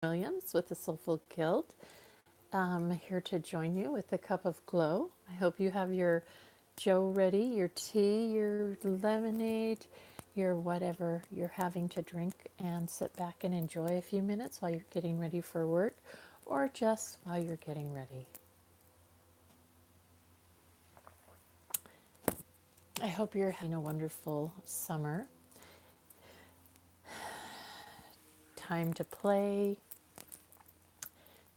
Williams with the Soulful Guild. I'm here to join you with a cup of glow. I hope you have your Joe ready, your tea, your lemonade, your whatever you're having to drink, and sit back and enjoy a few minutes while you're getting ready for work or just while you're getting ready. I hope you're having a wonderful summer. Time to play,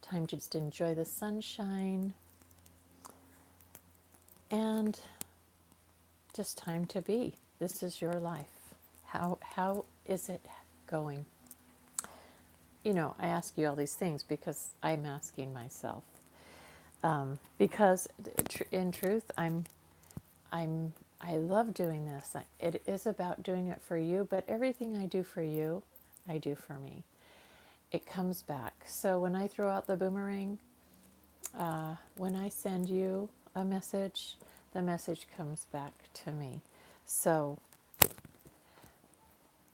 time to just enjoy the sunshine, and just time to be. This is your life. How is it going? I ask you all these things because I'm asking myself. Because in truth, I'm I love doing this. It is about doing it for you, but everything I do for you, I do for me. It comes back. So when I throw out the boomerang, when I send you a message, the message comes back to me. So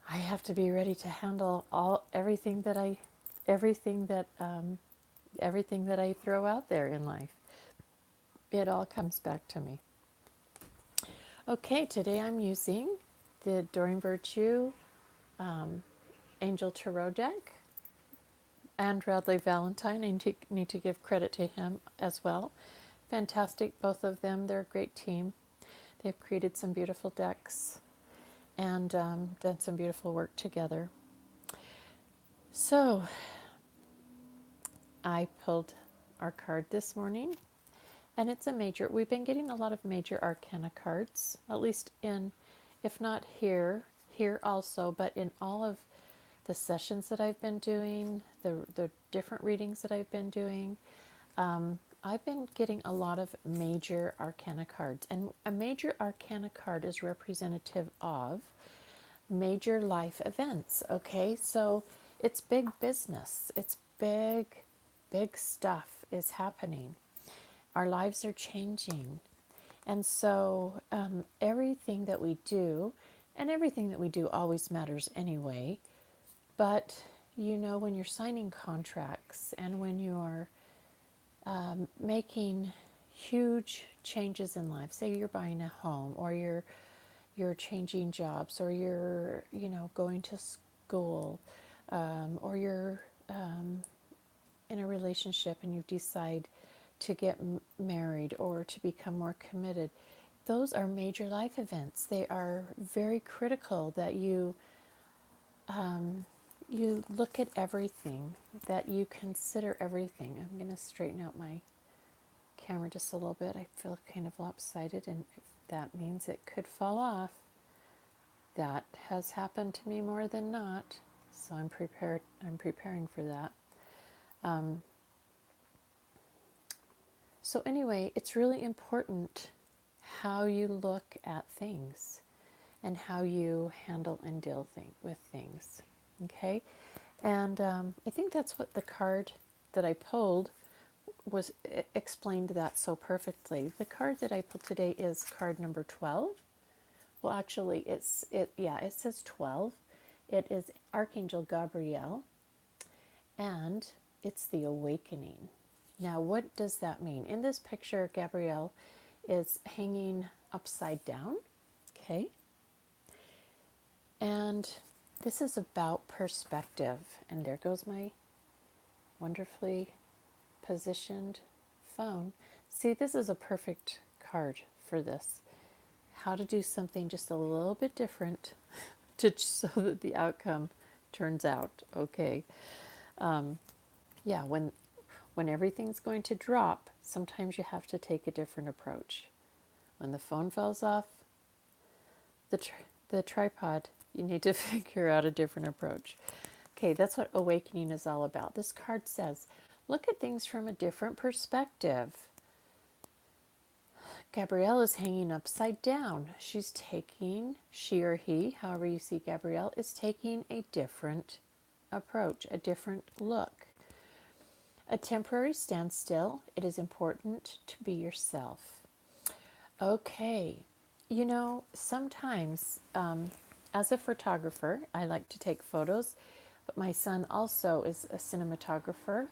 I have to be ready to handle everything that everything that I throw out there in life. It all comes back to me. Okay, today I'm using the Doreen Virtue Angel Tarot deck and Radley Valentine. I need to give credit to him as well. Fantastic, both of them. They're a great team. They've created some beautiful decks and done some beautiful work together. So I pulled our card this morning, and it's a major. We've been getting a lot of major arcana cards, at least if not here also, but in all of the sessions that I've been doing, the different readings that I've been doing. I've been getting a lot of major arcana cards, and a major arcana card is representative of major life events. Okay, so it's big business, it's big stuff is happening. Our lives are changing. And so everything that we do, and everything that we do always matters anyway, but when you're signing contracts and when you're making huge changes in life, say you're buying a home or you're changing jobs or you're going to school, or you're in a relationship and you decide to get married or to become more committed. Those are major life events. They are very critical that you look at everything, that you consider everything. I'm going to straighten out my camera just a little bit. I feel kind of lopsided, and if that means it could fall off, that has happened to me more than not. So I'm prepared. I'm preparing for that. So anyway, it's really important how you look at things and how you handle and deal with things. Okay, and I think that's what the card that I pulled was explained that so perfectly. The card that I pulled today is card number 12. Well, actually, it says 12. It is Archangel Gabriel, and it's the awakening. Now, what does that mean? In this picture, Gabrielle is hanging upside down, okay? And this is about perspective. And there goes my wonderfully positioned phone. See, this is a perfect card for this. How to do something just a little bit different so that the outcome turns out okay. Yeah, when everything's going to drop, sometimes you have to take a different approach. When the phone falls off the tripod, you need to figure out a different approach. Okay, that's what awakening is all about. This card says, look at things from a different perspective. Gabrielle is hanging upside down. She or he, however you see Gabrielle, is taking a different approach, a different look. A temporary standstill. It is important to be yourself. Okay, sometimes as a photographer, I like to take photos But my son also is a cinematographer,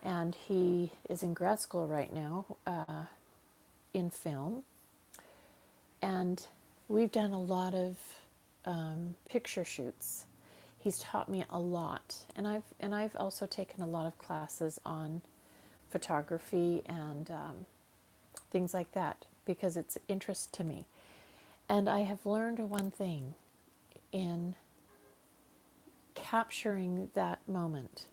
and he is in grad school right now in film. And we've done a lot of picture shoots. He's taught me a lot, and I've also taken a lot of classes on photography and things like that because it's interest to me. And I have learned one thing in capturing that moment.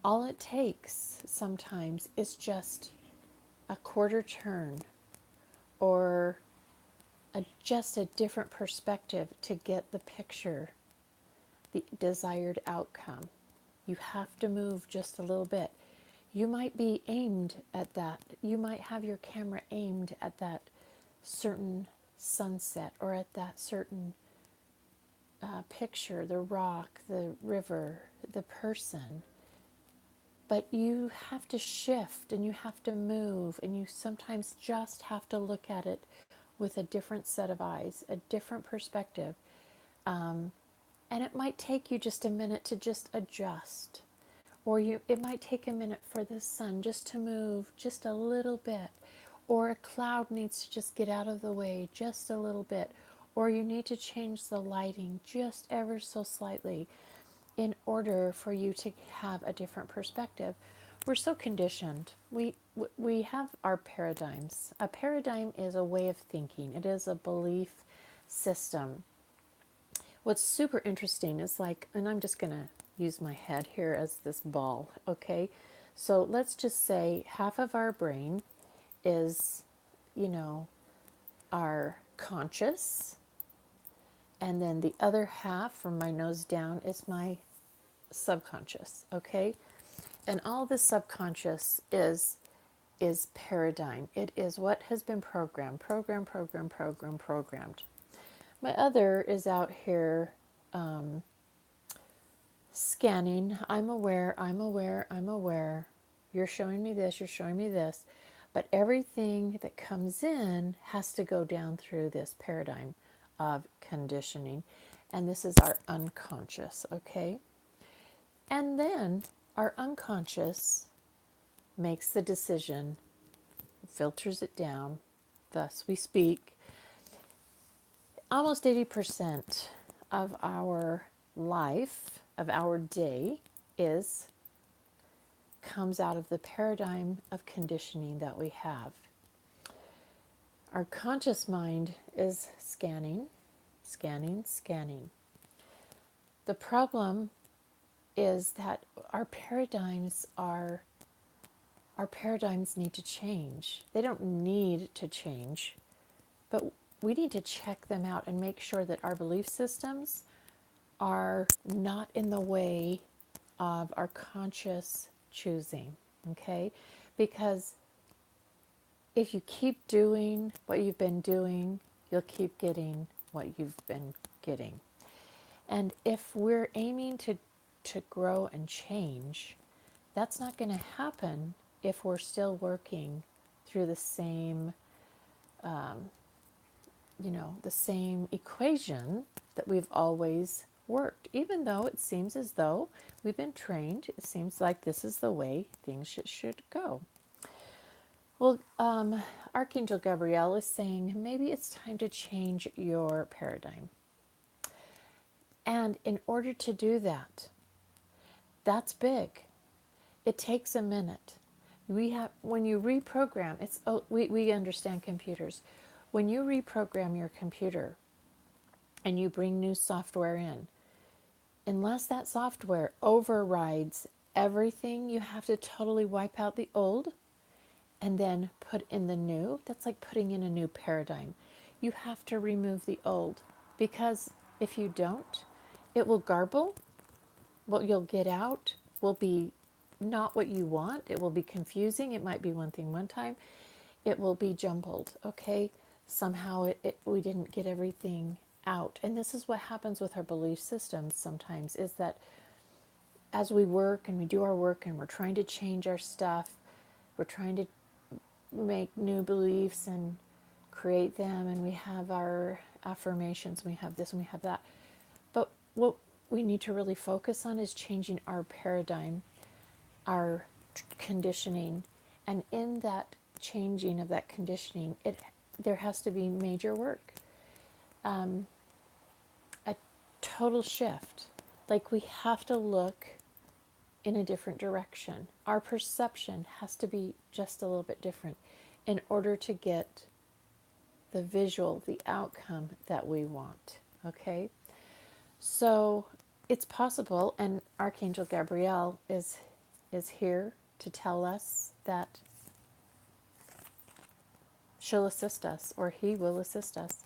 All it takes sometimes is just a quarter turn or just a different perspective to get the picture, the desired outcome. You have to move just a little bit. You might be aimed at that. You might have your camera aimed at that certain sunset or at that certain picture, the rock, the river, the person. But you have to shift and you have to move, and you sometimes just have to look at it with a different set of eyes, a different perspective. And it might take you just a minute to just adjust. Or it might take a minute for the sun just to move just a little bit. Or a cloud needs to just get out of the way just a little bit. Or you need to change the lighting just ever so slightly in order for you to have a different perspective. We're so conditioned. We have our paradigms. A paradigm is a way of thinking. It is a belief system. What's super interesting is like, and I'm just going to use my head here as this ball, okay? So let's just say half of our brain is, you know, our conscious, and then the other half from my nose down is my subconscious, okay? And all the subconscious is paradigm. It is what has been programmed. My other is out here scanning. I'm aware, I'm aware, I'm aware. You're showing me this, you're showing me this. But everything that comes in has to go down through this paradigm of conditioning. And this is our unconscious, okay? And then our unconscious makes the decision, filters it down, thus we speak. Almost 80% of our life, of our day, comes out of the paradigm of conditioning that we have. Our conscious mind is scanning, scanning, scanning. The problem is that our paradigms need to change. They don't need to change, but we need to check them out and make sure that our belief systems are not in the way of our conscious choosing, okay? Because if you keep doing what you've been doing, you'll keep getting what you've been getting. And if we're aiming to grow and change, that's not going to happen if we're still working through the same, the same equation that we've always worked. Even though it seems as though we've been trained, it seems like this is the way things should go. Well, Archangel Gabriel is saying maybe it's time to change your paradigm. And in order to do that, that's big. It takes a minute. When you reprogram, we understand computers. When you reprogram your computer and you bring new software in, unless that software overrides everything, you have to totally wipe out the old and then put in the new. That's like putting in a new paradigm. You have to remove the old, because if you don't, it will garble. What you'll get out will be not what you want. It will be confusing. It might be one thing one time. It will be jumbled, okay? Somehow we didn't get everything out. And this is what happens with our belief systems sometimes, is that as we work and we do our work and we're trying to change our stuff, we're trying to make new beliefs and create them, and we have our affirmations, we have this and we have that. But we need to really focus on is changing our paradigm, our conditioning. And in that changing of that conditioning, there has to be major work, a total shift. Like we have to look in a different direction. Our perception has to be just a little bit different in order to get the visual, the outcome that we want. Okay? So it's possible, and Archangel Gabriel is here to tell us that she'll assist us, or he will assist us.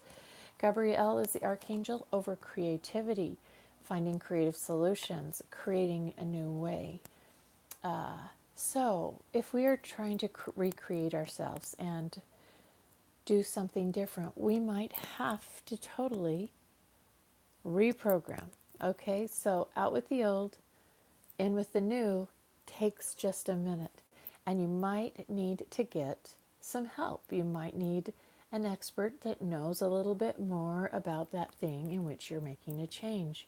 Gabriel is the archangel over creativity, finding creative solutions, creating a new way. So if we are trying to recreate ourselves and do something different, we might have to totally reprogram. Okay, so out with the old, in with the new takes just a minute. And you might need to get some help. You might need an expert that knows a little bit more about that thing in which you're making a change.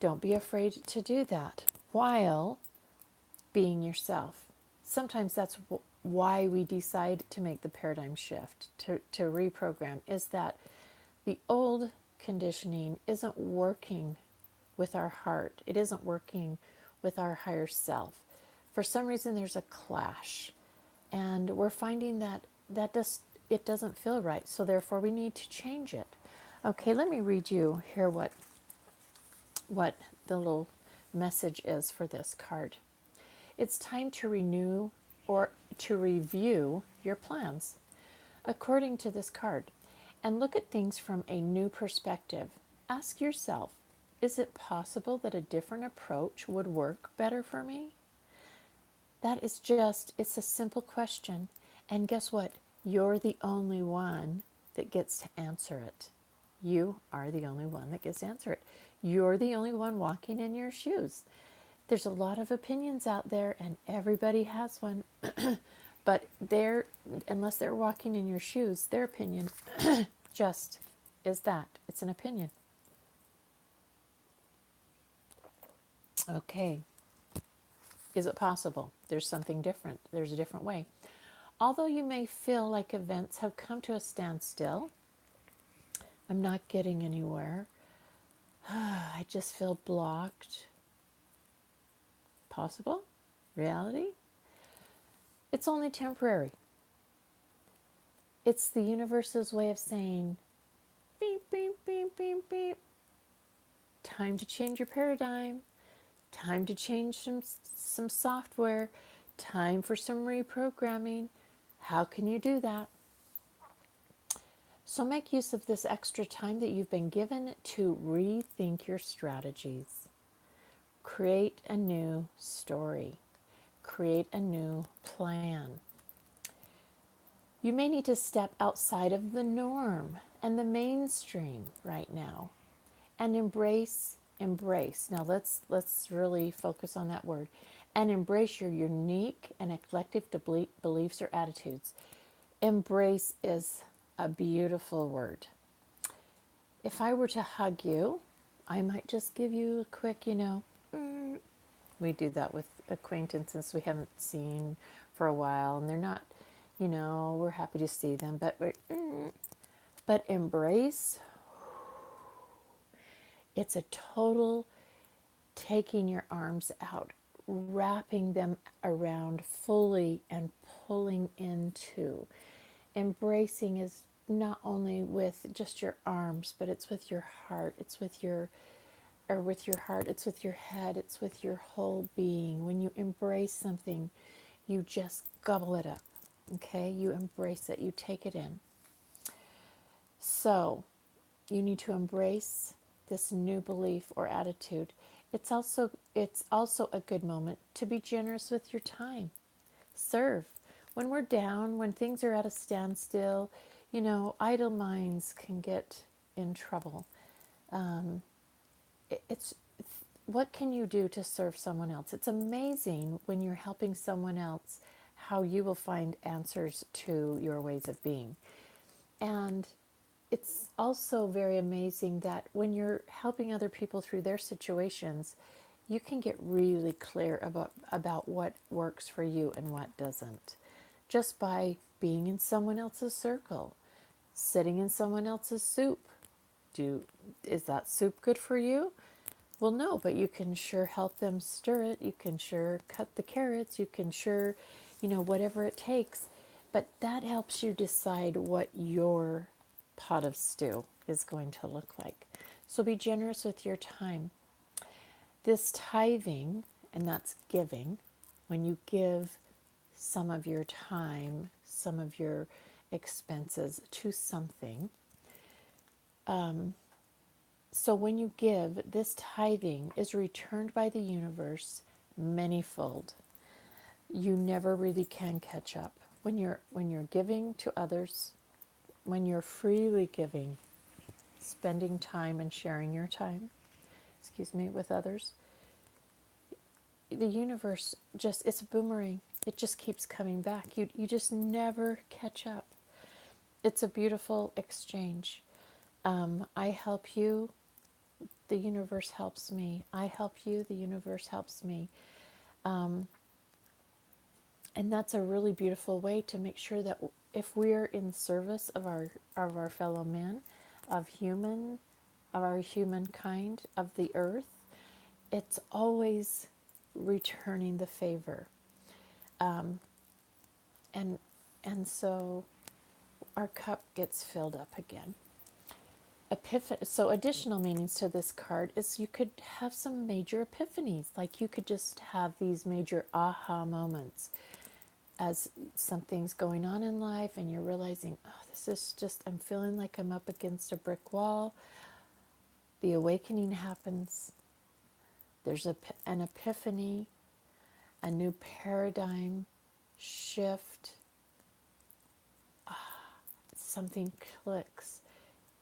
Don't be afraid to do that while being yourself. Sometimes that's why we decide to make the paradigm shift, to reprogram, is that the old conditioning isn't working with our heart. It isn't working with our higher self. For some reason, there's a clash, and we're finding that it doesn't feel right. So therefore, we need to change it. Okay, let me read you here what the little message is for this card. It's time to renew or to review your plans, according to this card, and look at things from a new perspective. Ask yourself, is it possible that a different approach would work better for me? That is just, it's a simple question. And guess what? You're the only one that gets to answer it. You are the only one that gets to answer it. You're the only one walking in your shoes. There's a lot of opinions out there, and everybody has one. But unless they're walking in your shoes, their opinion just is that. It's an opinion. Okay. Is it possible? There's something different. There's a different way. Although you may feel like events have come to a standstill, I'm not getting anywhere. I just feel blocked. Possible? Reality? It's only temporary. It's the universe's way of saying, beep, beep, beep, beep, beep. Time to change your paradigm. Time to change some software. Time for some reprogramming. How can you do that? So make use of this extra time that you've been given to rethink your strategies. Create a new story. Create a new plan. You may need to step outside of the norm and the mainstream right now and embrace. Now let's really focus on that word. And embrace your unique and eclectic beliefs or attitudes. Embrace is a beautiful word. If I were to hug you, I might just give you a quick, we do that with acquaintances we haven't seen for a while, and they're not, we're happy to see them, but embrace, it's a total taking your arms out, wrapping them around fully and pulling into. Embracing is not only with just your arms, but it's with your heart. It's with your heart. It's with your head. It's with your whole being. When you embrace something, you just gobble it up. Okay? You embrace it. You take it in. So, you need to embrace this new belief or attitude. It's also a good moment to be generous with your time. Serve. When we're down, when things are at a standstill, idle minds can get in trouble. It's what can you do to serve someone else? It's amazing when you're helping someone else how you will find answers to your ways of being. And it's also very amazing that when you're helping other people through their situations, you can get really clear about what works for you and what doesn't, just by being in someone else's circle, sitting in someone else's soup. Do Is that soup good for you? Well, no, but you can sure help them stir it. You can sure cut the carrots. You can sure, whatever it takes. But that helps you decide what your pot of stew is going to look like. So be generous with your time. This tithing, and that's giving, when you give some of your time, some of your expenses to something. So when you give, this tithing is returned by the universe manyfold. You never really can catch up. When you're giving to others, when you're freely giving, spending time and sharing your time, with others, the universe just, it's a boomerang. It just keeps coming back. You just never catch up. It's a beautiful exchange. I help you, the universe helps me. I help you, the universe helps me. And that's a really beautiful way to make sure that if we're in service of our fellow man, of human, of our humankind, of the earth, it's always returning the favor. And so our cup gets filled up again. So additional meanings to this card is you could have some major epiphanies. Like you could just have these major aha moments as something's going on in life and you're realizing, oh, this is just, I'm feeling like I'm up against a brick wall. The awakening happens. There's an epiphany, a new paradigm shift. Something clicks.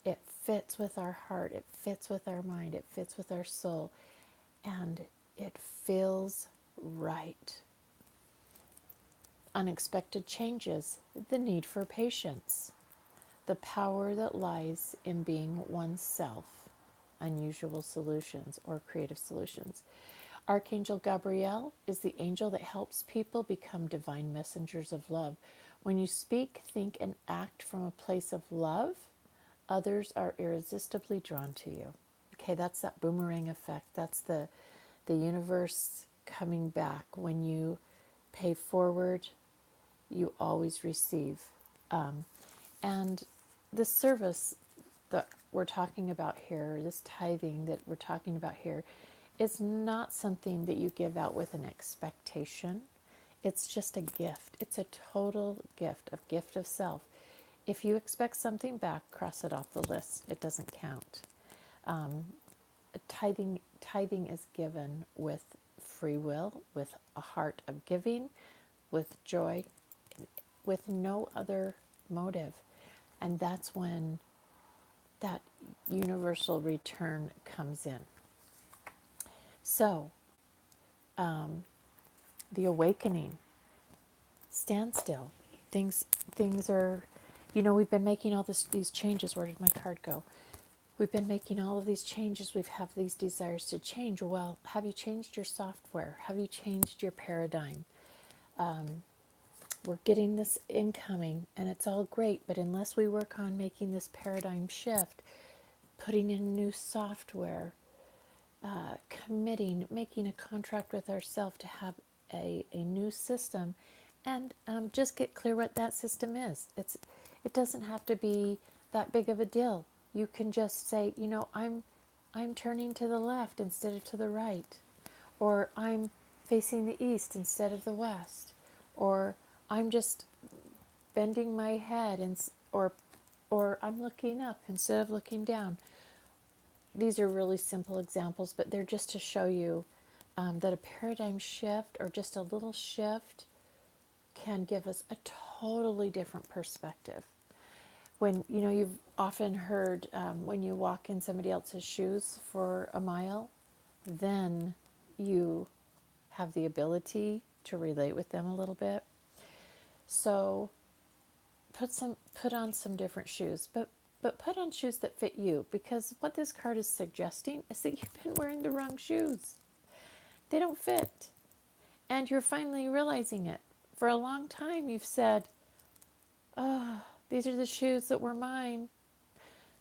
It fits with our heart. It fits with our mind. It fits with our soul. And it feels right. Unexpected changes, the need for patience, the power that lies in being oneself, unusual solutions or creative solutions. Archangel Gabriel is the angel that helps people become divine messengers of love. When you speak, think, and act from a place of love, others are irresistibly drawn to you. Okay, that's that boomerang effect. That's the universe coming back. When you pay forward, you always receive. And the service that we're talking about here, this tithing that we're talking about here, is not something that you give out with an expectation. It's just a gift. It's a total gift of self. If you expect something back, cross it off the list. It doesn't count. Tithing is given with free will, with a heart of giving, with joy, with no other motive. And that's when that universal return comes in. So, the awakening, stand still. Things are, we've been making all these changes. Where did my card go? We've been making all of these changes. We've have these desires to change. Well, have you changed your software? Have you changed your paradigm? We're getting this incoming, and it's all great, but unless we work on making this paradigm shift, putting in new software, committing, making a contract with ourselves to have a new system, and just get clear what that system is. It doesn't have to be that big of a deal. You can just say, I'm turning to the left instead of to the right, or I'm facing the east instead of the west, or I'm just bending my head or I'm looking up instead of looking down. These are really simple examples, but they're just to show you that a paradigm shift or just a little shift can give us a totally different perspective. When you've often heard when you walk in somebody else's shoes for a mile, then you have the ability to relate with them a little bit. So put on some different shoes, but But put on shoes that fit you, because what this card is suggesting is that you've been wearing the wrong shoes. They don't fit. And you're finally realizing it. For a long time, you've said, oh, these are the shoes that were mine.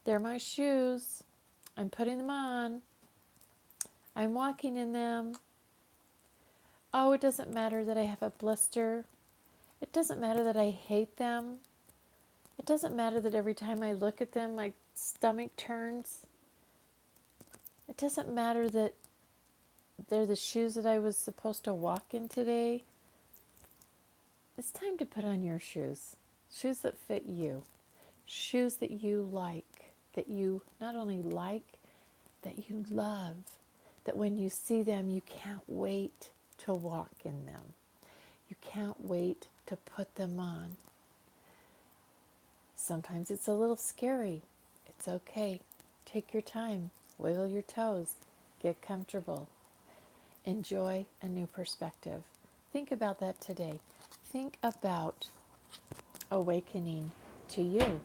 They're my shoes. I'm putting them on. I'm walking in them. Oh, it doesn't matter that I have a blister. It doesn't matter that I hate them. It doesn't matter that every time I look at them, my stomach turns. It doesn't matter that they're the shoes that I was supposed to walk in today. It's time to put on your shoes. Shoes that fit you. Shoes that you like. That you not only like, that you love. That when you see them, you can't wait to walk in them. You can't wait to put them on. Sometimes it's a little scary. It's okay. Take your time. Wiggle your toes. Get comfortable. Enjoy a new perspective. Think about that today. Think about awakening to you.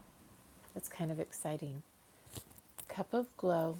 It's kind of exciting. Cup of glow,